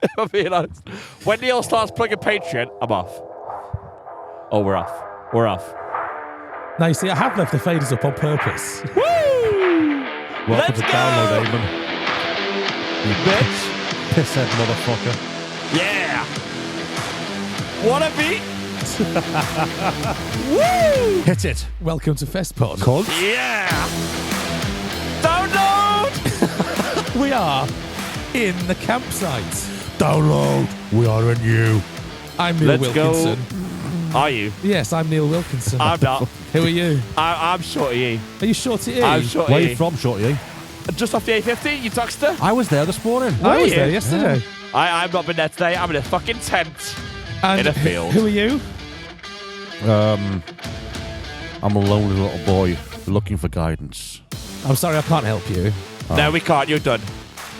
If I'm being honest. When Neil starts plugging Patreon, I'm off. Oh, we're off. We're off. Now, you see, I have left the faders up on purpose. Woo! Welcome Let's to go! download, Eamon. You bitch. Pisshead motherfucker. Yeah. Wanna beat? Woo! Hit it. Welcome to Festpod. Cunt. Yeah. Download. We are in the campsite. Download. We are in you. I'm Neil Let's Wilkinson. go. Are you? Yes, I'm Neil Wilkinson. I'm not. Who are you? I'm Shorty E. Are you Shorty E? I'm Shorty Where are E. you from, Shorty? Just off the A50, you tuckster? I was there this morning. I was you? there yesterday. I've not been there today. I'm in a fucking tent. And In a field. Who are you? I'm a lonely little boy looking for guidance. I'm sorry, I can't help you. No, we can't. You're done.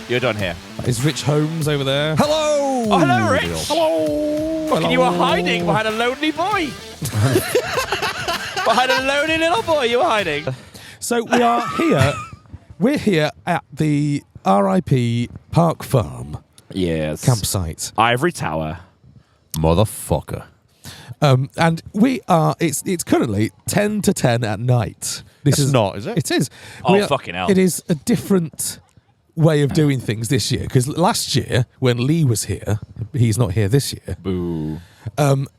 You're done here. Is Rich Holmes over there? Hello! Oh, hello, Rich. Hello. Fucking, you were hiding behind a lonely boy. Behind a lonely little boy, you were hiding. So we are here. We're here at the RIP Park Farm Yes. campsite. Ivory Tower. Motherfucker. And we are, it's currently 10 to 10 at night. This It's not, is it? It is. Oh, We are- fucking hell. It is a different way of doing things this year. Because last year, when Lee was here, he's not here this year, Boo.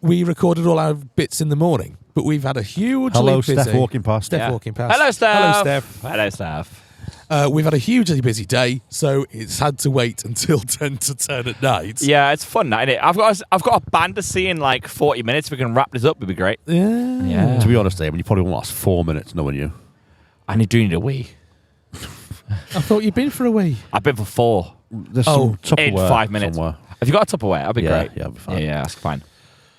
we recorded all our bits in the morning. But we've had a hugely Hello, busy... Steph walking past. Steph walking past. Hello, Steph. Hello, Steph. Hello, Steph. We've had a hugely busy day, so it's had to wait until 10 to 10 at night. Yeah, it's fun, isn't it? I've got a band to see in like 40 minutes. If we can wrap this up, it'd be great. Yeah. Yeah. To be honest, Eamon, you probably won't last 4 minutes knowing you. I do need a wee. I thought you'd been for a wee. I've been for 4 There's Oh, some in Tupperware 5 minutes. somewhere. Have you got a Tupperware? That'd be Yeah, great. yeah, it'll be fine. Yeah, that's fine.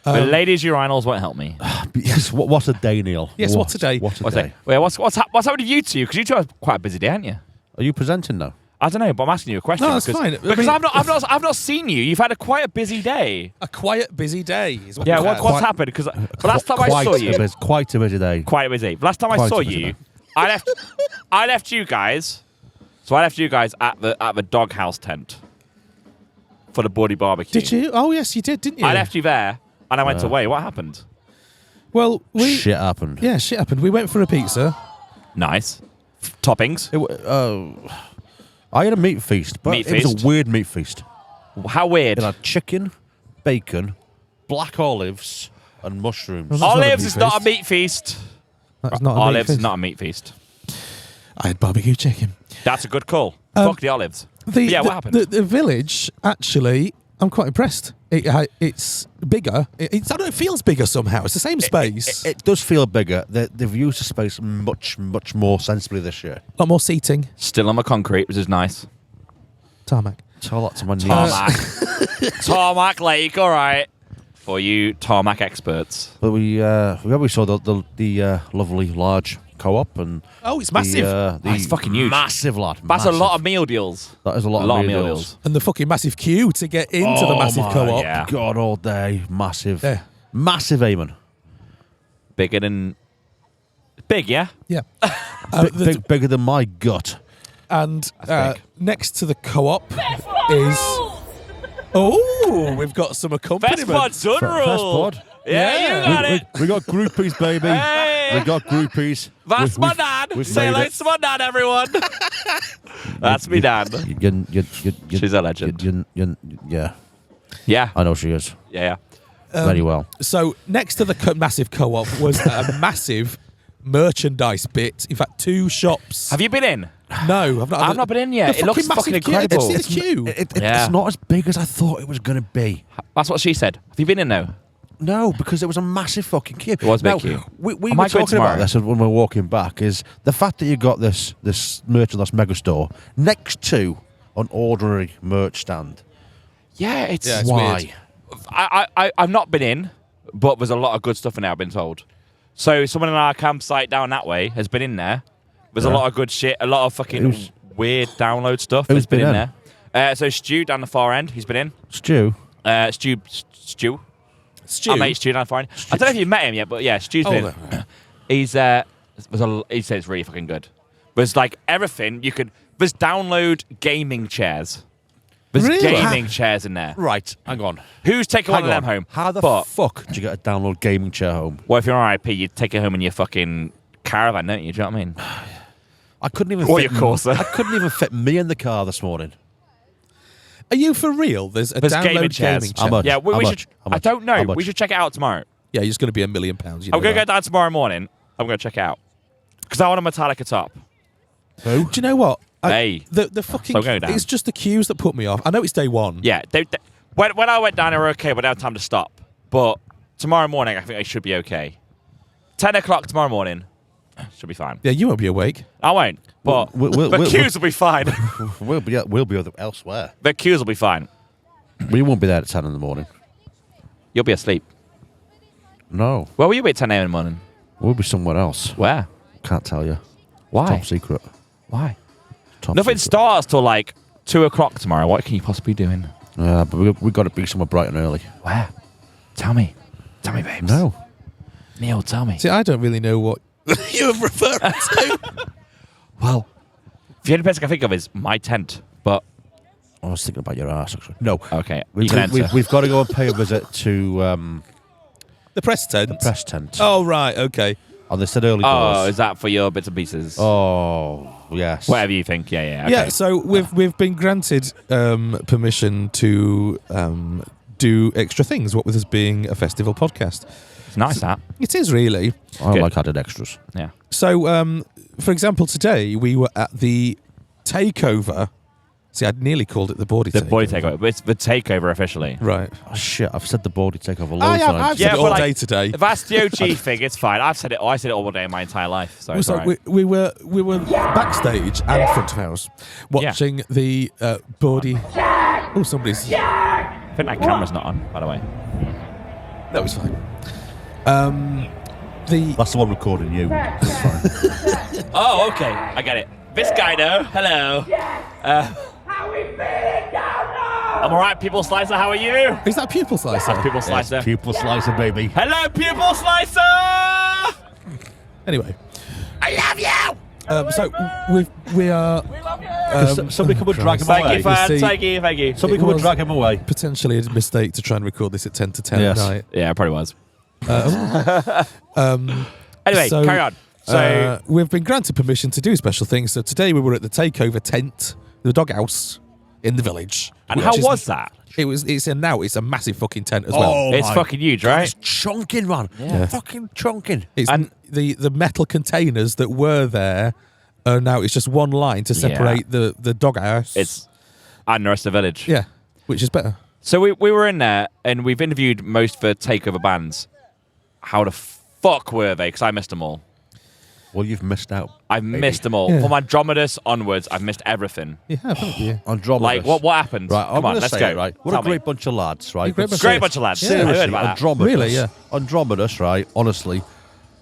But ladies' urinals won't help me. Yes, what's a day, Neil? Yes, what's a day? What's a What's day? it? Wait, what's happened to you two? Because you two have quite a busy day, aren't you? Are you presenting now? I don't know, but I'm asking you a question. No, that's because, fine. I Because mean- I've not seen you. You've had quite a busy day. A quiet, busy day. Is what Yeah, we've had. what's happened? Because last time I saw you, Quite a busy day. quite busy. Last time I Quite saw a busy you, day. I left you guys. So I left you guys at the doghouse tent for the Bordy barbecue. Did you? Oh, yes, you did, didn't you? I left you there, and I went away. What happened? Well, Shit happened. Yeah, shit happened. We went for a pizza. Nice toppings. I had a meat feast, but Meat it was feast? a weird meat feast. How weird. It had chicken, bacon, black olives, and mushrooms. Well, that's not a Olives meat is not a feast. meat feast. That's not a meat Olives is feast. not a meat feast. I had barbecue chicken. That's a good call. Fuck the olives. What happened? The village, actually, I'm quite impressed. It's bigger. I don't know, it feels bigger somehow. It's the same space. It does feel bigger. They've used the space much, much more sensibly this year. a lot more seating. Still on the concrete, which is nice. Tarmac. Tell that to my niece. Tarmac. Tarmac Lake, all right. For you tarmac experts. But we saw the lovely large co-op and Oh, it's massive. It's fucking huge. Massive, lad. That's massive. a lot of meal deals. That is a lot of meal deals. And the fucking massive queue to get into the massive my co-op. yeah. God, all day, massive, Yeah. massive, Eamon. Bigger than... Big, yeah? Yeah. Bigger than my gut. And That's big. next to the co-op is... Oh, we've got some accompaniment. Festpod Sunrule. Festpod. Yeah, you got it. We got groupies, baby. Hey. We got groupies. That's my We've- dad. we've Say made hello it. to my dad, everyone. That's me dad. She's a legend. Yeah, Yeah. I know she is. Yeah. Very well. So next to the massive co-op was a massive merchandise bit. In fact, 2 shops. Have you been in? No, I've not. I've not been in yet. The It looks massive fucking queue. incredible. See the queue. Yeah. It's not as big as I thought it was going to be. That's what she said. Have you been in now? No, because it was a massive fucking queue. It was a big Now, queue. We I were might go talking tomorrow. about this when we were walking back, is the fact that you got this merchandise megastore next to an ordinary merch stand. Yeah, it's... Yeah, it's Why? weird. I've not been in, but there's a lot of good stuff in there, I've been told. So someone in our campsite down that way has been in there. There's a lot of good shit, a lot of fucking weird download stuff Who's that's been been in there. So Stu down the far end, he's been in. Stu? Stu. Stew. Our mate Stu down the far end. I don't know if you've met him yet, but yeah, Stu's been in. no. He said it's really fucking good. There's like everything you could... There's download gaming chairs. There's Really? gaming chairs in there. Right, hang on. Who's taking one of them home? How the But- fuck do you get a download gaming chair home? Well, if you're on IP, you take it home in your fucking caravan, don't you? Do you know what I mean? I couldn't even Or fit your Corsa. I couldn't even fit me in the car this morning. Are you for real? There's a There's download gaming chairs. How much? Yeah, we How should. much? How I much? don't know. How much? We should check it out tomorrow. Yeah, it's going to be £1 million. You know I'm going to go that. down tomorrow morning. I'm going to check it out. Because I want a Metallica top. Who? Do you know what? Hey. The fucking. So go down. It's just the queues that put me off. I know it's day one. Yeah. When I went down, they were okay, but they had time to stop. But tomorrow morning, I think they should be okay. 10 o'clock tomorrow morning. Should be fine. Yeah, you won't be awake. I won't. But the queues will be fine. We'll be elsewhere. The queues will be fine. We won't be there at 10 in the morning. You'll be asleep. No, Where will you be at 10 a.m. in the morning? we'll be somewhere else. Where? Can't tell you. Why? Top secret. Why? Top Nothing secret. starts till like 2 o'clock tomorrow. What can you possibly be doing? Yeah, but we've got to be somewhere bright and early. Where? Tell me. Tell me, babes. No. Neil, tell me. See, I don't really know what you're referring to. Well, the only place I can think of is my tent. But, I was thinking about your ass, actually. No. okay. We've got to go and pay a visit to The press tent. the press tent. Oh, right. Okay. And they said early Oh, doors. is that for your bits and pieces? Oh, yes. Whatever you think. Yeah. Okay. Yeah, so we've been granted permission to do extra things, what with us being a festival podcast. It's nice, that. It is really. I Good. like added extras. Yeah. So, for example, today we were at the takeover. See, I'd nearly called it the Bawdy The takeover. body takeover. But it's the takeover officially. Right. Oh, shit, I've said the body takeover I loads have, of I've times. said Yeah, it but all like- day today. If that's the OG thing, it's fine. I said it all day in my entire life. So it's So all right. we were backstage and front of house watching the Bawdy. Oh, somebody's. I think that camera's not on, by the way. That was fine. That's the one recording you. It's fine. Oh, okay. I get it. This guy, though. Hello. How we feeling down now? I'm all right, Pupil Slicer. How are you? Is that pupil slicer? Pupil Slicer. Pupil slicer, baby. Hello, Pupil Slicer. Anyway, I love you. so we are Somebody come and drag him Thank away. you, fan. see- Thank you. Somebody It come and was- drag him away. potentially a mistake to try and record this at 10 to 10 Yes. at night. Yeah, it probably was. Um, Anyway, so, carry on. So, we've been granted permission to do special things. So today we were at the takeover tent, the doghouse in the village. and which how is- was that? It's a massive fucking tent as well. Oh, It's my fucking huge, God, right? It's chunking, man. Yeah. Fucking chunking. It's and- the metal containers that were there are now it's just one line to separate the doghouse. It's and the rest of the village. yeah, which is better. So we were in there, and we've interviewed most of the takeover bands. How the fuck were they? Because I missed them all. Well, you've missed out. I've missed them all. Yeah. From Andromedus onwards, I've missed everything. Yeah, thank you. Andromeda. Like, what happened? Right, I'm Come on, gonna let's say go. it, right? What Tell a great me. bunch of lads, right? Great But bunch of Great bunch of lads. Yeah. I heard seriously, about that. Andromedus. Really, yeah. Andromedus, right? Honestly,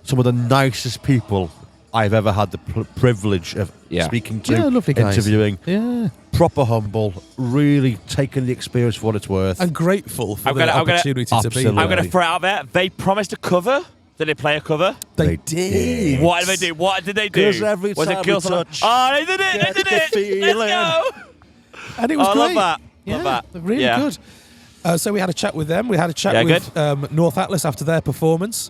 some of the nicest people I've ever had the privilege of Yeah. speaking to, Yeah, lovely guys. interviewing. Yeah, Proper humble, really taking the experience for what it's worth. and grateful for I'm the gonna- opportunity to be Absolutely. there. I'm going to throw it out there. They promised a cover. Did they play a cover? They did. What did they do? What did they do? 'Cause every Was time it we Girls on- touch, Oh, they did it! get They did the it! feeling. Let's go! And it was I great. love that. Yeah, Love that. really Yeah. good. So we had a chat with them. We had a chat Yeah, with North Atlas after their performance.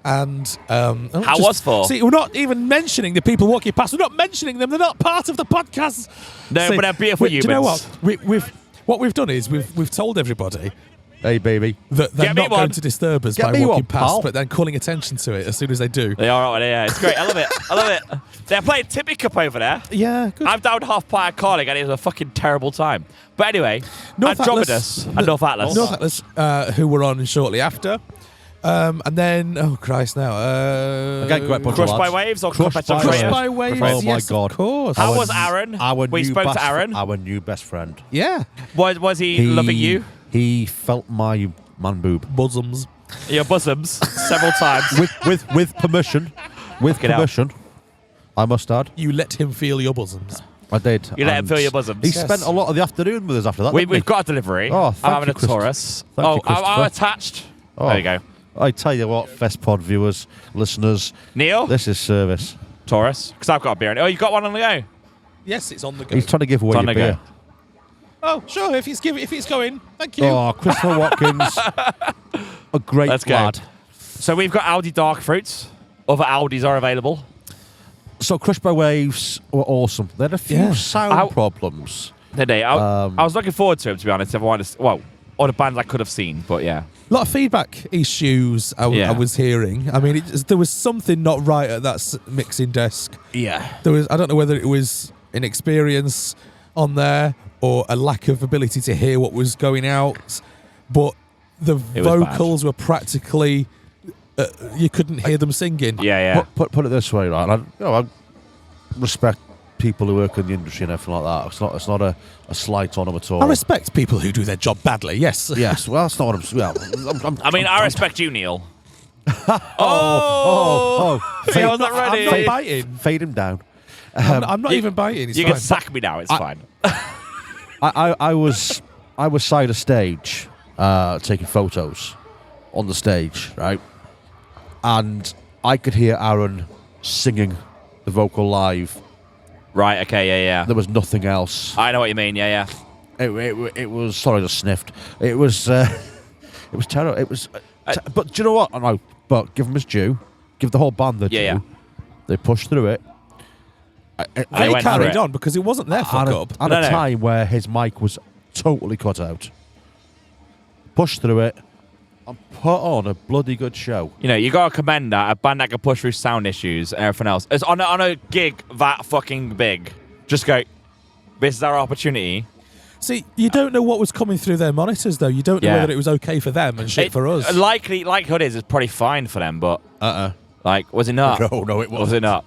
And How was for? See, we're not even mentioning the people walking past. We're not mentioning them. They're not part of the podcast. No, but they're beautiful do you know humans. what? What we've done is we've told everybody Hey, baby. that they're Get me not going one. to disturb us Get by me walking one, past, pal. but then calling attention to it as soon as they do. They are, yeah. It's great. I love it. I love it. They're playing Tippy Cup over there. Yeah, good. I'm down half pint calling, and it was a fucking terrible time. But anyway, North Andromedus and North Atlas. North Atlas, who were on shortly after. And then, oh Christ, now. Again, great bunch of Crushed by lads. Waves or Crushed Competition by Crushed Creator? by Waves. Oh, my yes, God. Of course. How Our- was Aaron? Our We new spoke to best- Aaron. Our new best friend. Yeah. Was he loving you? He felt my man boob Bosoms. Your bosoms several times. with permission. With Fucking hell. permission, I must add. You let him feel your bosoms. I did. You let him and feel your bosoms. He Yes. spent a lot of the afternoon with us after that. We've didn't he? got a delivery. Oh, I'm thank having you, a Christopher. Taurus. Thank you, I'm Christopher. attached. Oh. There you go. I tell you what, Festpod viewers, listeners, Neil, this is service. Taurus. Because I've got a beer in it. Oh, you got one on the go? Yes, it's on the go. He's trying to give away It's on your the go. beer. Oh, sure. If it's going, thank you. Oh, Christopher Watkins, a great Let's go. lad. So we've got Audi Dark Fruits. Other Audis are available. So Crushed by Waves were awesome. They had a few sound problems. Did they? I was looking forward to him, to be honest. Other bands I could have seen, but yeah. A lot of feedback issues I was hearing. I mean, there was something not right at that mixing desk. Yeah. I don't know whether it was inexperience on there or a lack of ability to hear what was going out, but the vocals were practically you couldn't hear them singing. Yeah. Put it this way, right? I respect people who work in the industry and everything like that. It's not a slight on them at all. I respect people who do their job badly. Yes. Yes. Well, that's not what I'm. I respect you, Neil. Oh! I wasn't ready. I'm not biting. Fade him down. I'm not even biting. It's You fine. can sack me now. It's fine. I was side of stage taking photos on the stage, right? And I could hear Aaron singing the vocal live. Right. Okay. Yeah. There was nothing else. I know what you mean. Yeah. It was. Sorry, I just sniffed. It was. It was terrible. It was. But do you know what? I know. But give them his due. Give the whole band their due. Yeah. They pushed through it. They went carried through it. on because it wasn't their fuck up. At a time where his mic was totally cut out. Pushed through it and put on a bloody good show. You know, you got to commend that a band that can push through sound issues and everything else. It's on a gig that fucking big. Just go. This is our opportunity. See, you don't know what was coming through their monitors, though. You don't know whether it was okay for them and shit for us. Likelihood is it's probably fine for them, but like, was it not? No, it wasn't. Was it not?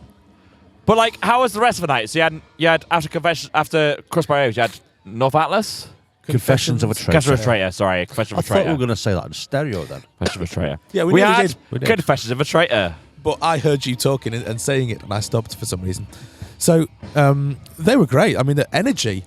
But like, how was the rest of the night? So you had after Crushed by Waves, you had North Atlas. Confessions of a Traitor. Confessions of a Traitor. Sorry, Confessions of I a Traitor. thought we were going to say that in stereo then. Confessions of a Traitor. Yeah, we nearly had did. We did. Confessions of a Traitor. But I heard you talking and saying it, and I stopped for some reason. So they were great. I mean, the energy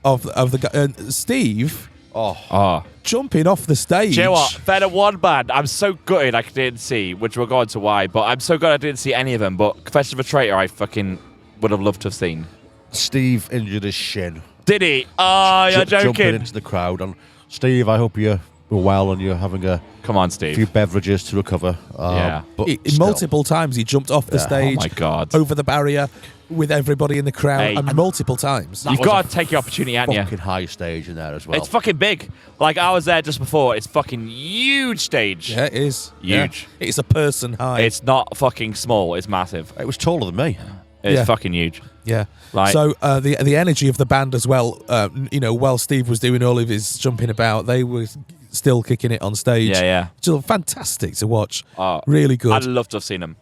of the guy, Steve. Oh. Jumping off the stage. Do you know what? They're the one band I'm so gutted I didn't see, which we'll go on to why, but I'm so glad I didn't see any of them. But Confessions of a Traitor, I fucking would have loved to have seen. Steve injured his shin. Did he? Oh, you're Jumping joking. into the crowd. And Steve, I hope you're well and you're having a Come on, Steve. few beverages to recover. Yeah. But In multiple times he jumped off the stage. Oh my God. Over the barrier with everybody in the crowd, Hey. and multiple times. You've got to take your opportunity, haven't you? fucking high stage in there as well. It's fucking big. Like, I was there just before. It's fucking huge stage. Yeah, it is. Huge. Yeah. It's a person high. It's not fucking small. It's massive. It was taller than me. It's Yeah. fucking huge. Yeah. Like- So the energy of the band as well. While Steve was doing all of his jumping about, they were still kicking it on stage. Yeah. Just fantastic to watch. Oh, Really good. I'd love to have seen them.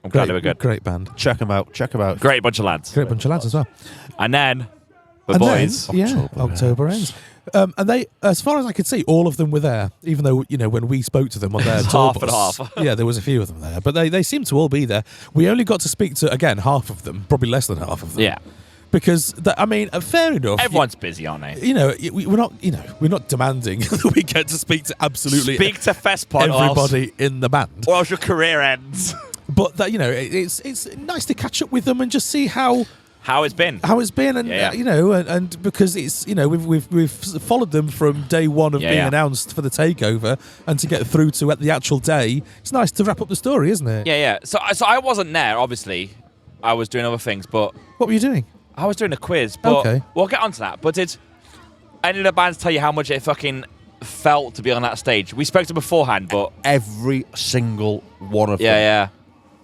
I'm glad they were good. Great band. Check them out. Great bunch of lads. Great bunch of lads as well. And then the And boys. then, October ends. And they, as far as I could see, all of them were there. Even though when we spoke to them on their tour Half and bus, half. yeah, there was a few of them there, but they seemed to all be there. We only got to speak to half of them, probably less than half of them. Yeah. Because fair enough. Everyone's busy, aren't they? We're not demanding that we get to speak to absolutely Speak to Festpod everybody in the band. or else your career ends. But that it's nice to catch up with them and just see how it's been. and Yeah. and because it's we've followed them from day one of being announced for the takeover, and to get through to at the actual day, it's nice to wrap up the story, isn't it? Yeah. So I wasn't there, obviously. I was doing other things, but What were you doing? I was doing a quiz. But Okay. we'll get onto that. But did any of the bands tell you how much it fucking felt to be on that stage? We spoke to them beforehand, but Every single one of them yeah.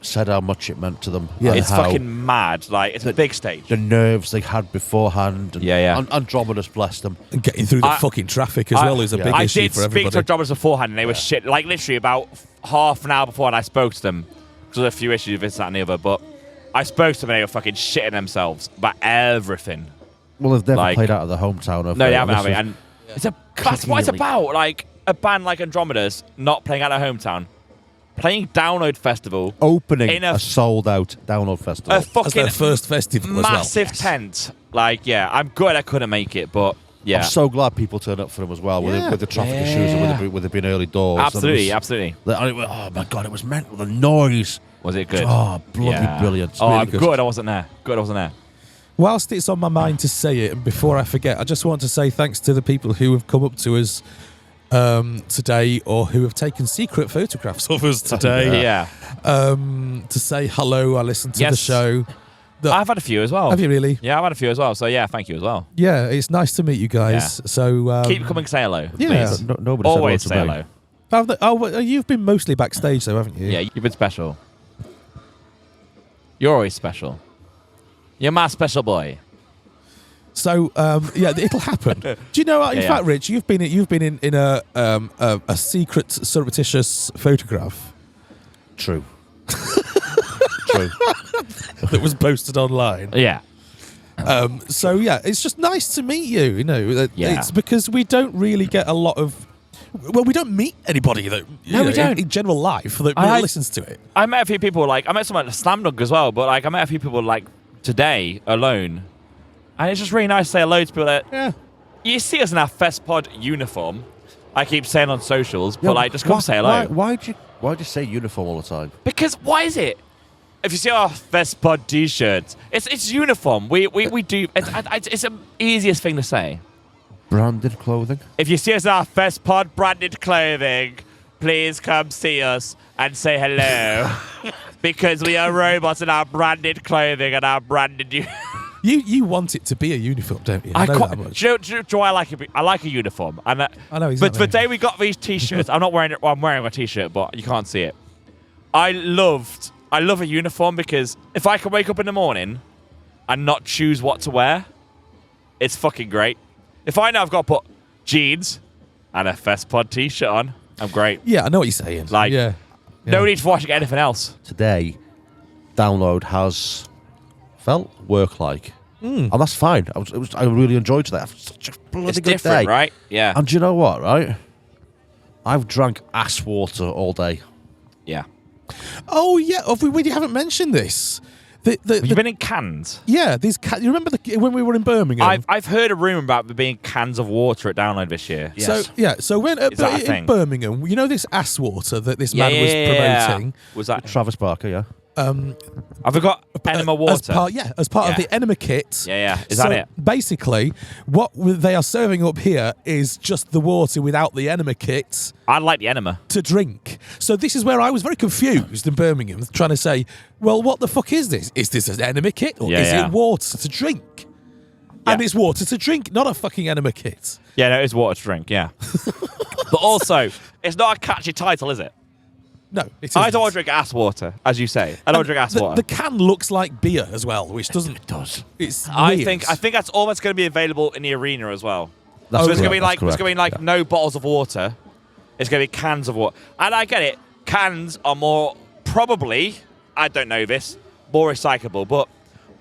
said how much it meant to them. Yeah. and It's how fucking mad. Like, it's a big stage. the nerves they had beforehand. And, Yeah. And Andromeda's blessed them. And getting through the fucking traffic as well is a big I issue did for speak everybody. to Andromedas beforehand, and they were shit. Like, literally about half an hour before I spoke to them. Because there was a few issues with this, that, and the other. But I spoke to them, and they were fucking shitting themselves about everything. Well, they've never Like- played out of the hometown. No, they haven't, have This they? is- And that's what it's about. Like, a band like Andromeda's not playing at their hometown, playing Download Festival, opening in a sold-out download festival. a That's fucking their first festival as well. massive tent. Like, yeah, I'm good I couldn't make it, but yeah. I'm so glad people turned up for them as well Yeah. with the traffic issues and with it being early doors. And Absolutely, it was- absolutely. Oh my god, it was mental. The noise. Was it good? Oh, bloody brilliant. Oh, Really I'm good. good I wasn't there. Good I wasn't there. whilst it's on my mind to say it, and before I forget, I just want to say thanks to the people who have come up to us today, or who have taken secret photographs of us today. Yeah. To say hello. I listened to the show. I've had a few as well. Have you really? Yeah, I've had a few as well. So yeah, thank you as well. Yeah, it's nice to meet you guys. Yeah. So Keep coming, say hello. Yeah. Please. Nobody Always said say hello to me. hello. well, you've been mostly backstage, though, haven't you? Yeah, you've been special. You're always special. You're my special boy. So yeah, it'll happen. Do you know? In fact, Rich, you've been in a secret, surreptitious photograph. True. True. That was posted online. Yeah. So yeah, it's just nice to meet you. You know, Yeah. it's because we don't really get a lot of. Well, we don't meet anybody that we don't. in general life that listens to it. I met a few people, like, I met someone at Slam Dunk as well, but, like, I met a few people, like, today alone. And it's just really nice to say hello to people that you see us in our Festpod uniform. I keep saying on socials, but, like, just come say hello. Why'd you say uniform all the time? Because why is it? If you see our Festpod t-shirts, it's uniform. We do. It's the easiest thing to say. Branded clothing. If you see us in our Festpod branded clothing, please come see us and say hello. Because we are robots in our branded clothing and our branded. You want it to be a uniform, don't you? I know that much. Do you know I like I like a uniform. And I know exactly. But the day we got these t-shirts, I'm not wearing it. Well, I'm wearing a t-shirt, but you can't see it. I love a uniform because if I can wake up in the morning and not choose what to wear, it's fucking great. If I know I've got to put jeans and a Festpod t-shirt on, I'm great. Yeah, I know what you're saying. Like, no need for watching anything else. Today, download has felt work-like. And that's fine. I really enjoyed that. Such a bloody It's good different, day. right? Yeah. And do you know what, right? I've drank ass water all day. Yeah. Oh yeah, we haven't mentioned this. You've been in cans? Yeah, these you remember when we were in Birmingham? I've heard a rumour about there being cans of water at Download this year. Yes. So when in Birmingham, you know this ass water that this man was promoting? Was that Travis Barker, yeah. Have we got enema water? As part of the enema kit. Yeah. Is that it? Basically, what they are serving up here is just the water without the enema kit. I like the enema. To drink. So this is where I was very confused in Birmingham, trying to say, well, what the fuck is this? Is this an enema kit or is it water to drink? Yeah. And it's water to drink, not a fucking enema kit. Yeah, no, it's water to drink, yeah. But also, it's not a catchy title, is it? No, it I don't want to drink ass water, as you say. I don't want to drink ass water. The can looks like beer as well, which doesn't. It does. It's I weird. think that's almost going to be available in the arena as well. That's So it's going correct, to be like no bottles of water. It's going to be cans of water. And I get it. Cans are more probably, I don't know this, more recyclable. But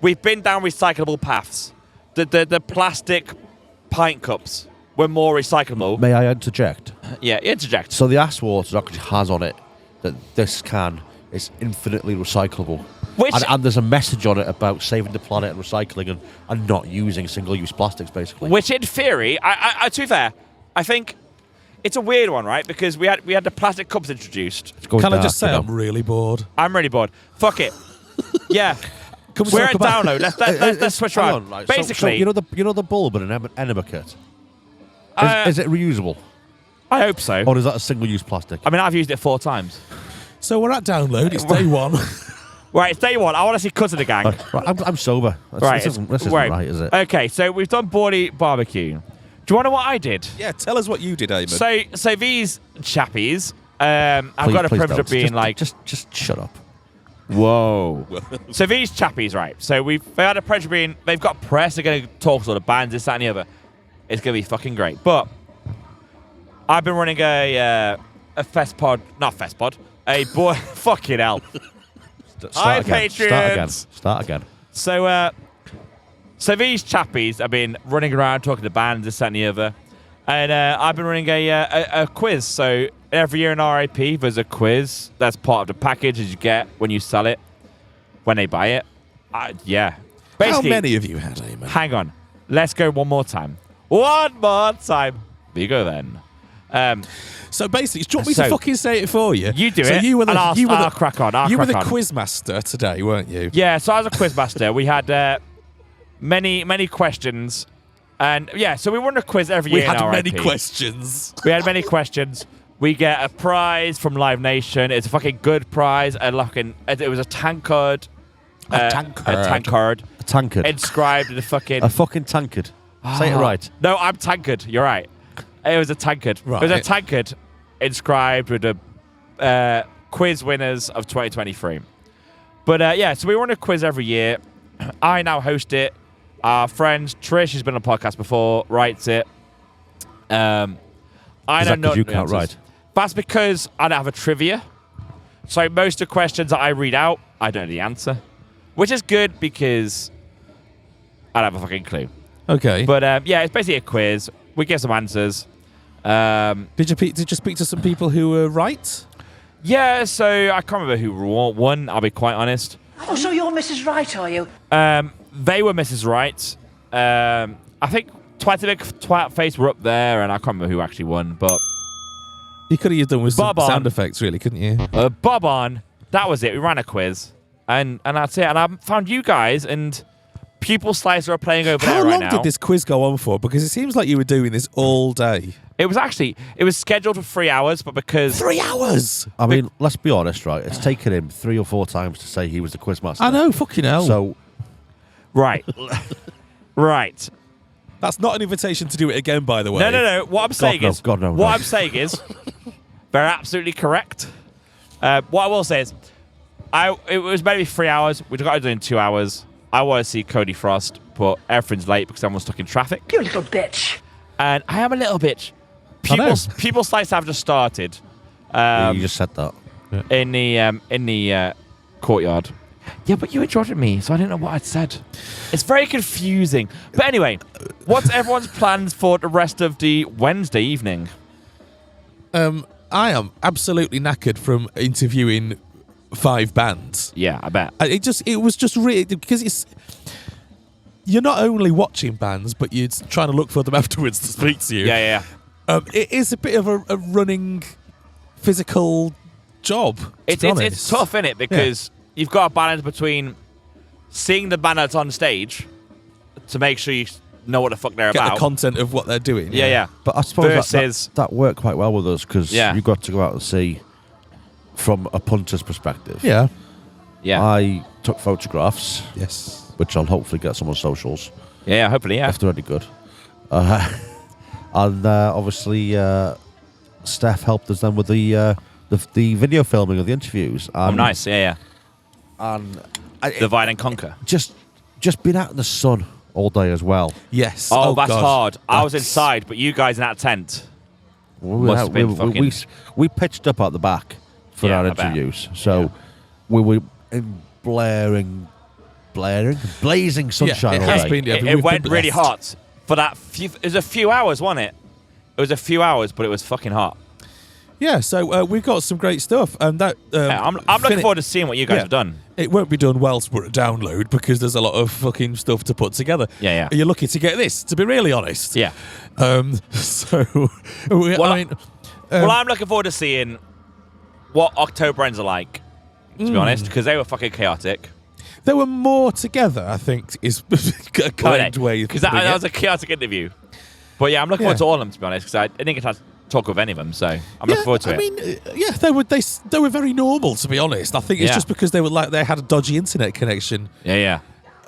we've been down recyclable paths. The plastic pint cups were more recyclable. May I interject? Yeah, interject. So the ass water actually has on it that this can is infinitely recyclable. And there's a message on it about saving the planet and recycling and not using single-use plastics, basically. Which, in theory, I to be fair, I think it's a weird one, right? Because we had the plastic cups introduced. Can I just say I'm really bored? I'm really bored. Fuck it. Yeah. We're at download. Let's switch around. Right. Basically, so you know the bulb in an enema kit. Is it reusable, I hope so. or is that a single-use plastic? I mean, I've used it 4 times. So we're at download. It's day one. Right, it's day one. I want to see Cut of the Gang. Right, I'm sober. Right, This isn't right, is it? Okay, so we've done Bordy Barbecue. Do you want to know what I did? Yeah, tell us what you did, Eamon. So these chappies, I've got a Please privilege of don't. being like, just shut up. whoa. So these chappies, right? So they had a privilege of being. They've got press. They're going to talk to all the bands, this, that, and the other. It's going to be fucking great. But I've been running a Festpod, not Festpod. A boy, fucking hell. Hi, Patreons. Start again. So these chappies have been running around talking to bands, this, that, and the other. And I've been running a quiz. So every year in RIP, there's a quiz. That's part of the package as you get when you sell it, when they buy it. Yeah. Basically, how many of you had, Eamon? Hang on. Let's go one more time. One more time. There you go then. So basically, do you want me to fucking say it for you? You do so it, You were the, and I'll crack on. You were the quiz master today, weren't you? Yeah, so I was a quiz master. We had many questions. And yeah, so we run a quiz every year. We had in many RIP. questions. We had many questions. We get a prize from Live Nation. It's a fucking good prize. It was a tankard. A tankard. A tankard. A tankard. Inscribed in a fucking... A fucking tankard. Say it right. No, I'm tankard. You're right. It was a tankard. Right. It was a tankard inscribed with the quiz winners of 2023. But yeah, so we run a quiz every year. I now host it. Our friend Trish, who's been on the podcast before, writes it. I Is know that because you the can't answers. write? That's because I don't have a trivia. So most of the questions that I read out, I don't know the answer. Which is good because I don't have a fucking clue. Okay. But yeah, it's basically a quiz. We give some answers. Did you speak to some people who were right? Yeah, so I can't remember who won, I'll be quite honest. Oh, so you're Mrs. Right, are you? They were Mrs. Right. I think Twitter Big Twat Face were up there, and I can't remember who actually won, but... You could have done with some Bob on. sound effects, really, couldn't you? Bob on. That was it. We ran a quiz. And that's it. And I found you guys, and Pupil Slicer are playing over How there long right now. did this quiz go on for? Because it seems like you were doing this all day. It was scheduled for 3 hours, but because... 3 hours! I mean, let's be honest, right? It's taken him 3 or 4 times to say he was the quizmaster. I know, fucking hell. So, Right. Right. That's not an invitation to do it again, by the way. No. What I'm saying no, is... God, no, what no. I'm saying is... they're absolutely correct. What I will say is... it was maybe 3 hours. We got it done in 2 hours. I want to see Cody Frost, but everything's late because everyone's stuck in traffic. You little bitch. And I am a little bitch. I know. People Slice have just started you just said that. in the courtyard. Yeah, but you interrupted me, so I didn't know what I'd said. It's very confusing. But anyway, what's everyone's plans for the rest of the Wednesday evening? I am absolutely knackered from interviewing 5 bands. Yeah, I bet. It was just really because you're not only watching bands, but you're trying to look for them afterwards to speak to you. Yeah. It is a bit of a running physical job. It's tough, innit? Because you've got to balance between seeing the band that's on stage to make sure you know what the fuck they're Get about. the content of what they're doing. Yeah. But I suppose Versus- that worked quite well with us because Yeah. you got to go out and see from a punter's perspective. Yeah. Yeah. I took photographs, Yes. which I'll hopefully get some on socials Yeah, hopefully, yeah. if they're any good. And obviously, Steph helped us then with the video filming of the interviews. Oh, nice. Yeah. And Divide and conquer. just being out in the sun all day as well. Yes. Oh, that's God. hard. I was That's- inside, but you guys in that tent. We, Must have been fucking- we pitched up at the back for Yeah, our I bet. interviews, so we were in blazing sunshine it all has day. been. Yeah, It we've went been really blessed. hot for that. It was a few hours, wasn't it? It was a few hours, but it was fucking hot. Yeah, so we've got some great stuff, and that Yeah, I'm looking forward to seeing what you guys Yeah. have done. It won't be done whilst we're at download because there's a lot of fucking stuff to put together. Yeah. You're lucky to get this, to be really honest. Yeah. So, Well, I mean, Well, I'm looking forward to seeing what October ends are like. To be honest, because they were fucking chaotic. there were more together. I think is a kind way. Because that was a chaotic interview. But yeah, I'm looking Yeah. forward to all of them. To be honest, because I didn't get to talk with any of them, so I'm looking forward to I it. mean, yeah, they were very normal, to be honest. I think it's Yeah. just because they had a dodgy internet connection. Yeah.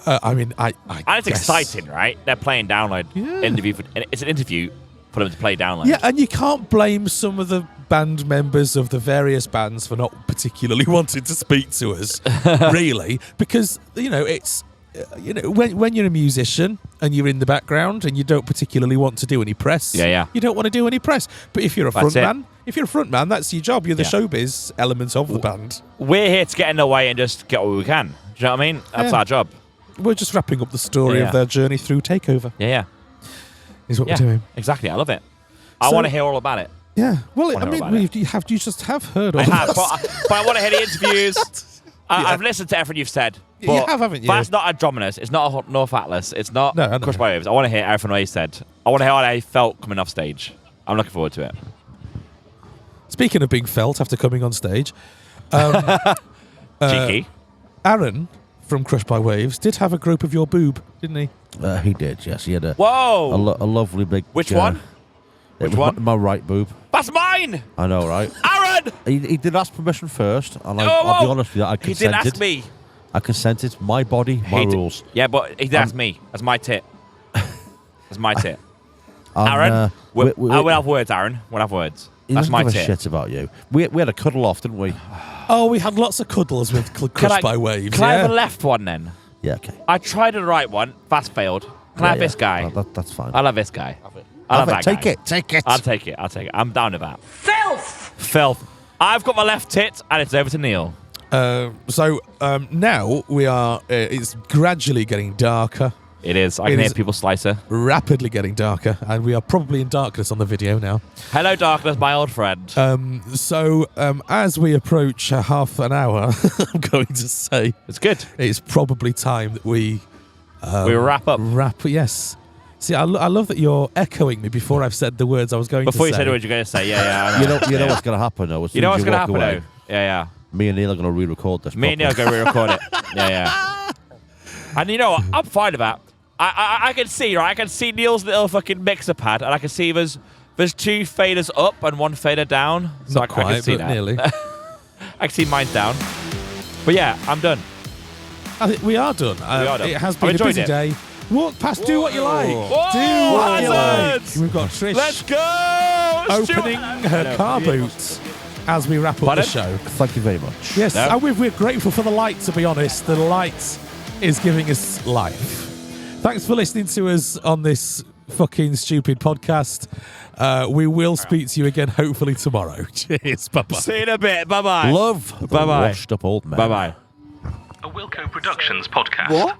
I mean, I And it's guess. exciting, right? They're playing download Yeah. interview. It's an interview for them to play download. Yeah, and you can't blame some of the band members of the various bands for not particularly wanting to speak to us, really, because it's when you're a musician and you're in the background and you don't particularly want to do any press. Yeah. You don't want to do any press. But if you're a That's front man, that's your job. You're the Yeah. showbiz element of the band. We're here to get in the way and just get what we can. Do you know what I mean? That's Yeah. our job. We're just wrapping up the story Yeah. of their journey through Takeover. Yeah. Is what Yeah. we're doing. Exactly. I love it. I So- want to hear all about it. Yeah. Well, Wanna I hear about mean, it. you just have heard all I have, this. but I want to hear the interviews. I've listened to everything you've said. You But have, haven't you? That's not Andromedus. It's not North Atlas. It's not No, I know. Crushed by Waves. I want to hear everything they said. I want to hear how they felt coming off stage. I'm looking forward to it. Speaking of being felt after coming on stage, Cheeky. Aaron from Crushed by Waves did have a group of your boob, didn't he? He did, yes. He had a Whoa! a lovely big. Which one? It Which was one? My right boob. That's mine! I know, right? Aaron! He did ask permission first, and Oh, I'll be honest with you, I He consented. didn't ask me. I consented. My body, my He did- rules. Yeah, but he did ask me. That's my tit. That's my tit. And, Aaron, we- I will have words, Aaron. We'll have words. he That's doesn't my give a tit. shit about you. We had a cuddle off, didn't we? Oh, we had lots of cuddles with Crushed by Waves. Can I yeah. have a left one then? Yeah, okay. I tried the right one. Fast failed. Can I have this guy? That's fine. I'll have this guy. I'll have that Take guy. it. Take it. I'll take it. I'll take it. I'm down with that. Filth! Filth. I've got my left tit, and it's over to Neil. So now we are. It's gradually getting darker, It is. I It can hear is- people slicer. rapidly getting darker, and we are probably in darkness on the video now. Hello, darkness, my old friend. So as we approach half an hour, I'm going to say It's good. it's probably time that we We wrap up. Yes. See, I love that you're echoing me before I've said the words I was going Before to you say. said what you're going to say, yeah. I You know what's going to happen though. As You know soon what's as going to walk happen, away, though? Yeah. Me and Neil are going to re-record this. Me and Neil are properly. going to re-record it. Yeah. And you know what? I'm fine with that. I can see, right? I can see Neil's little fucking mixer pad, and I can see there's two faders up and one fader down. So Not I can quite, see but that. nearly. I can see mine's down. But yeah, I'm done. I think we are done. are done. It has I've been a enjoyed busy it. day. Walk past, do what you like. Whoa, do what you hazards! like. We've got Trish Let's go! opening her car boot as we wrap up Pardon? the show. Thank you very much. Yes, No. and we're grateful for the light, to be honest. The light is giving us life. Thanks for listening to us on this fucking stupid podcast. We will speak to you again, hopefully, tomorrow. Cheers. Bye-bye. See you in a bit. Bye-bye. Love the Bye-bye. washed up old man. Bye-bye. A Wilco Productions podcast.